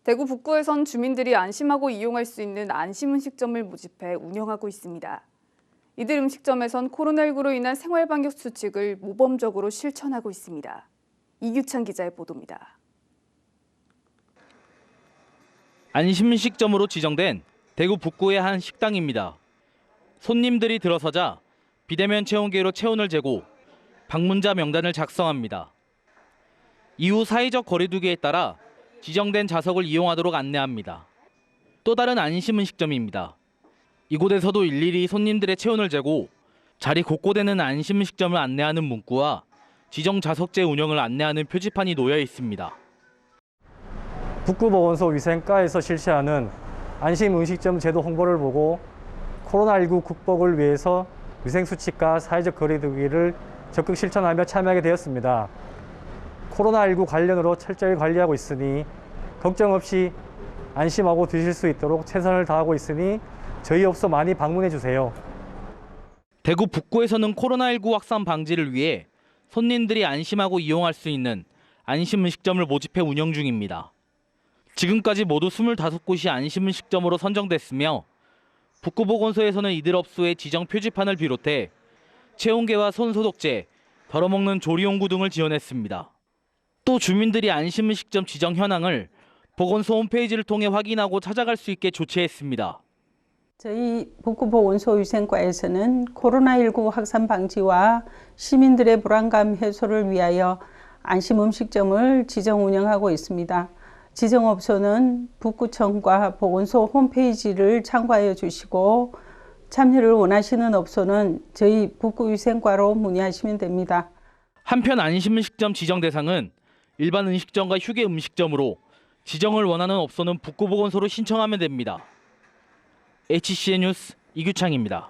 대구 북구에선 주민들이 안심하고 이용할 수 있는 안심음식점을 모집해 운영하고 있습니다. 이들 음식점에선 코로나19로 인한 생활방역 수칙을 모범적으로 실천하고 있습니다. 이규찬 기자의 보도입니다. 안심음식점으로 지정된 대구 북구의 한 식당입니다. 손님들이 들어서자 비대면 체온계로 체온을 재고 방문자 명단을 작성합니다. 이후 사회적 거리두기에 따라 지정된 좌석을 이용하도록 안내합니다. 또 다른 안심음식점입니다. 이곳에서도 일일이 손님들의 체온을 재고 자리 곳곳에는 안심음식점을 안내하는 문구와 지정 좌석제 운영을 안내하는 표지판이 놓여 있습니다. 북구보건소 위생과에서 실시하는 안심음식점 제도 홍보를 보고 코로나19 극복을 위해서 위생수칙과 사회적 거리두기를 적극 실천하며 참여하게 되었습니다. 코로나19 관련으로 철저히 관리하고 있으니 걱정 없이 안심하고 드실 수 있도록 최선을 다하고 있으니 저희 업소 많이 방문해 주세요. 대구 북구에서는 코로나19 확산 방지를 위해 손님들이 안심하고 이용할 수 있는 안심음식점을 모집해 운영 중입니다. 지금까지 모두 25곳이 안심음식점으로 선정됐으며 북구보건소에서는 이들 업소의 지정 표지판을 비롯해 체온계와 손소독제, 덜어먹는 조리용구 등을 지원했습니다. 또 주민들이 안심음식점 지정 현황을 보건소 홈페이지를 통해 확인하고 찾아갈 수 있게 조치했습니다. 저희 북구보건소 위생과에서는 코로나19 확산 방지와 시민들의 불안감 해소를 위하여 안심음식점을 지정 운영하고 있습니다. 지정업소는 북구청과 보건소 홈페이지를 참고하여 주시고 참여를 원하시는 업소는 저희 북구위생과로 문의하시면 됩니다. 한편 안심음식점 지정 대상은 일반 음식점과 휴게 음식점으로 지정을 원하는 업소는 북구보건소로 신청하면 됩니다. HCN 뉴스 이규창입니다.